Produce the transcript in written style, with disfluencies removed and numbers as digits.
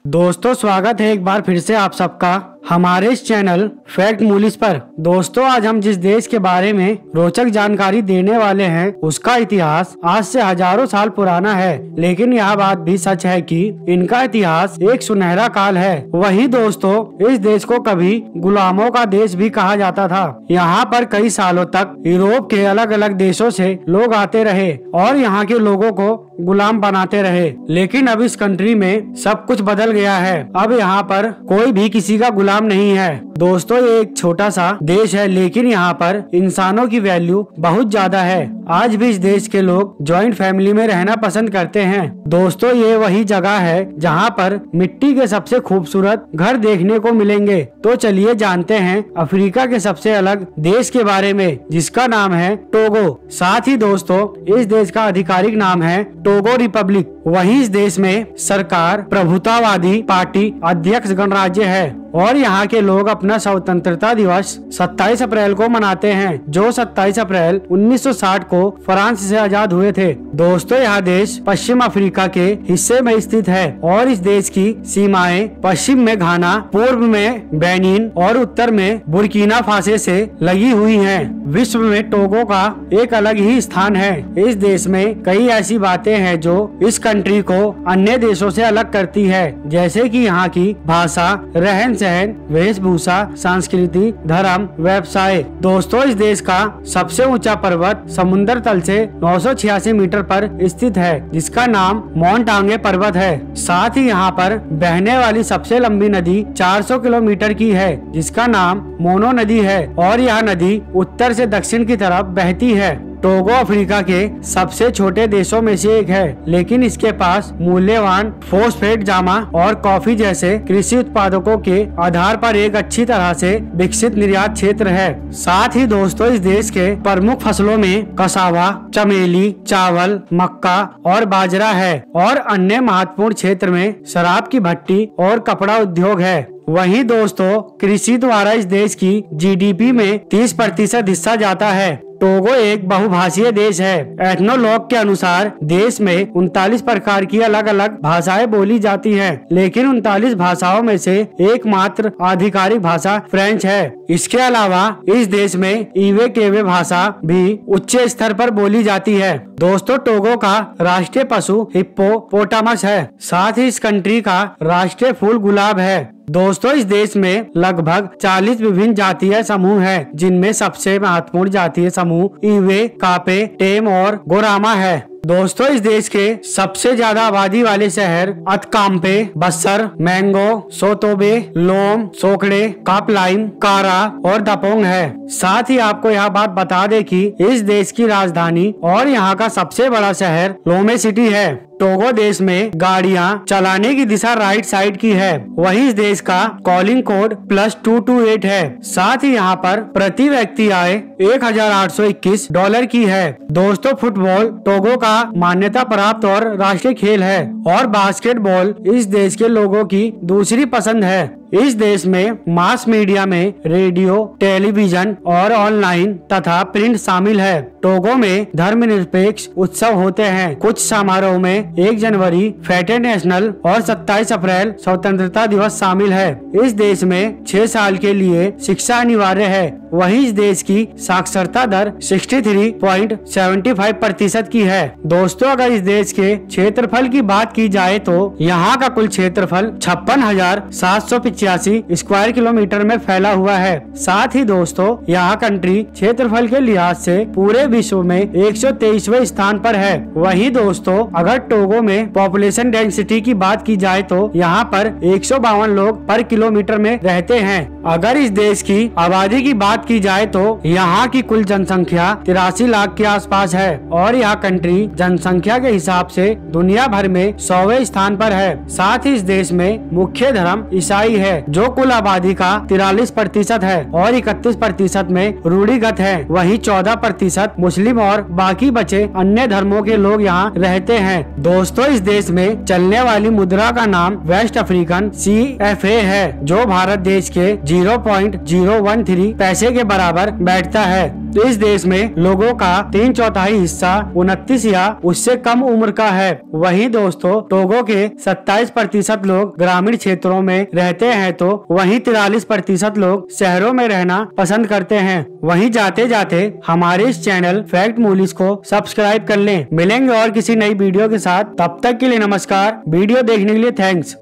दोस्तों स्वागत है एक बार फिर से आप सबका हमारे इस चैनल फैक्ट मूलीज पर। दोस्तों आज हम जिस देश के बारे में रोचक जानकारी देने वाले हैं उसका इतिहास आज से हजारों साल पुराना है, लेकिन यह बात भी सच है कि इनका इतिहास एक सुनहरा काल है। वहीं दोस्तों इस देश को कभी गुलामों का देश भी कहा जाता था। यहाँ पर कई सालों तक यूरोप के अलग अलग देशों से लोग आते रहे और यहाँ के लोगों को गुलाम बनाते रहे, लेकिन अब इस कंट्री में सब कुछ बदल गया है। अब यहाँ पर कोई भी किसी का गुलाम नहीं है। दोस्तों ये एक छोटा सा देश है, लेकिन यहाँ पर इंसानों की वैल्यू बहुत ज्यादा है। आज भी इस देश के लोग जॉइंट फैमिली में रहना पसंद करते हैं। दोस्तों ये वही जगह है जहाँ पर मिट्टी के सबसे खूबसूरत घर देखने को मिलेंगे। तो चलिए जानते हैं अफ्रीका के सबसे अलग देश के बारे में, जिसका नाम है टोगो। साथ ही दोस्तों इस देश का आधिकारिक नाम है टोगो रिपब्लिक। वहीं इस देश में सरकार प्रभुतावादी पार्टी अध्यक्ष गणराज्य है और यहाँ के लोग अपना स्वतंत्रता दिवस 27 अप्रैल को मनाते हैं, जो 27 अप्रैल 1960 को फ्रांस से आजाद हुए थे। दोस्तों यह देश पश्चिम अफ्रीका के हिस्से में स्थित है और इस देश की सीमाएं पश्चिम में घाना, पूर्व में बेनिन और उत्तर में बुर्किना फासो से लगी हुई हैं। विश्व में टोगो का एक अलग ही स्थान है। इस देश में कई ऐसी बातें हैं जो इस कंट्री को अन्य देशों से अलग करती है, जैसे कि यहाँ की भाषा, रहन सहन, वेशभूषा, संस्कृति, धर्म, व्यवसाय। दोस्तों इस देश का सबसे ऊंचा पर्वत समुद्र तल से 986 मीटर पर स्थित है, जिसका नाम माउंट आंगे पर्वत है। साथ ही यहाँ पर बहने वाली सबसे लंबी नदी 400 किलोमीटर की है, जिसका नाम मोनो नदी है और यह नदी उत्तर से दक्षिण की तरफ बहती है। टोगो अफ्रीका के सबसे छोटे देशों में से एक है, लेकिन इसके पास मूल्यवान फॉस्फेट, जामा और कॉफी जैसे कृषि उत्पादकों के आधार पर एक अच्छी तरह से विकसित निर्यात क्षेत्र है। साथ ही दोस्तों इस देश के प्रमुख फसलों में कसावा, चमेली, चावल, मक्का और बाजरा है और अन्य महत्वपूर्ण क्षेत्र में शराब की भट्टी और कपड़ा उद्योग है। वहीं दोस्तों कृषि द्वारा इस देश की जीडीपी में 30% हिस्सा जाता है। टोगो एक बहुभाषीय देश है। एथनोलॉग के अनुसार देश में 39 प्रकार की अलग अलग भाषाएं बोली जाती हैं, लेकिन 39 भाषाओं में से एकमात्र आधिकारिक भाषा फ्रेंच है। इसके अलावा इस देश में इवे केवे भाषा भी उच्च स्तर पर बोली जाती है। दोस्तों टोगो का राष्ट्रीय पशु हिप्पोपोटामस है। साथ ही इस कंट्री का राष्ट्रीय फूल गुलाब है। दोस्तों इस देश में लगभग 40 विभिन्न जातीय समूह हैं, जिनमें सबसे महत्वपूर्ण जातीय समूह इवे, कापे, टेम और गोरामा है। दोस्तों इस देश के सबसे ज्यादा आबादी वाले शहर अतकाम्पे, बस्तर, मैंगो, सोतोबे, लोम, सोकड़े, कापलाइन, कारा और दपोंग है। साथ ही आपको यह बात बता दें कि इस देश की राजधानी और यहाँ का सबसे बड़ा शहर लोमे सिटी है। टोगो देश में गाड़ियाँ चलाने की दिशा राइट साइड की है। वहीं इस देश का कॉलिंग कोड +228 है। साथ ही यहाँ पर प्रति व्यक्ति आय $1,821 की है। दोस्तों फुटबॉल टोगो का मान्यता प्राप्त और राष्ट्रीय खेल है और बास्केटबॉल इस देश के लोगों की दूसरी पसंद है। इस देश में मास मीडिया में रेडियो, टेलीविजन और ऑनलाइन तथा प्रिंट शामिल है। टोगो में धर्मनिरपेक्ष उत्सव होते हैं। कुछ समारोह में 1 जनवरी फेटे नेशनल और 27 अप्रैल स्वतंत्रता दिवस शामिल है। इस देश में 6 साल के लिए शिक्षा अनिवार्य है। वहीं इस देश की साक्षरता दर 63.75% की है। दोस्तों अगर इस देश के क्षेत्रफल की बात की जाए तो यहाँ का कुल क्षेत्रफल 56,785 स्क्वायर किलोमीटर में फैला हुआ है। साथ ही दोस्तों यहाँ कंट्री क्षेत्रफल के लिहाज से पूरे विश्व में 123वें स्थान पर है। वहीं दोस्तों अगर टोगो में पॉपुलेशन डेंसिटी की बात की जाए तो यहाँ पर 152 लोग पर किलोमीटर में रहते हैं। अगर इस देश की आबादी की बात की जाए तो यहाँ की कुल जनसंख्या 83 लाख के आसपास है और यह कंट्री जनसंख्या के हिसाब से दुनिया भर में 100वें स्थान पर है। साथ ही इस देश में मुख्य धर्म ईसाई है, जो कुल आबादी का 43% है और 31% में रूढ़िगत है। वहीं 14% मुस्लिम और बाकी बचे अन्य धर्मों के लोग यहाँ रहते हैं। दोस्तों इस देश में चलने वाली मुद्रा का नाम वेस्ट अफ्रीकन CFA है, जो भारत देश के 0.013 पैसे के बराबर बैठता है। तो इस देश में लोगों का 3/4 हिस्सा 29 या उससे कम उम्र का है। वहीं दोस्तों टोगो के 27% लोग ग्रामीण क्षेत्रों में रहते हैं, तो वहीं 43% लोग शहरों में रहना पसंद करते हैं। वहीं जाते जाते हमारे इस चैनल फैक्ट मूलीज को सब्सक्राइब कर लें। मिलेंगे और किसी नई वीडियो के साथ, तब तक के लिए नमस्कार। वीडियो देखने के लिए थैंक्स।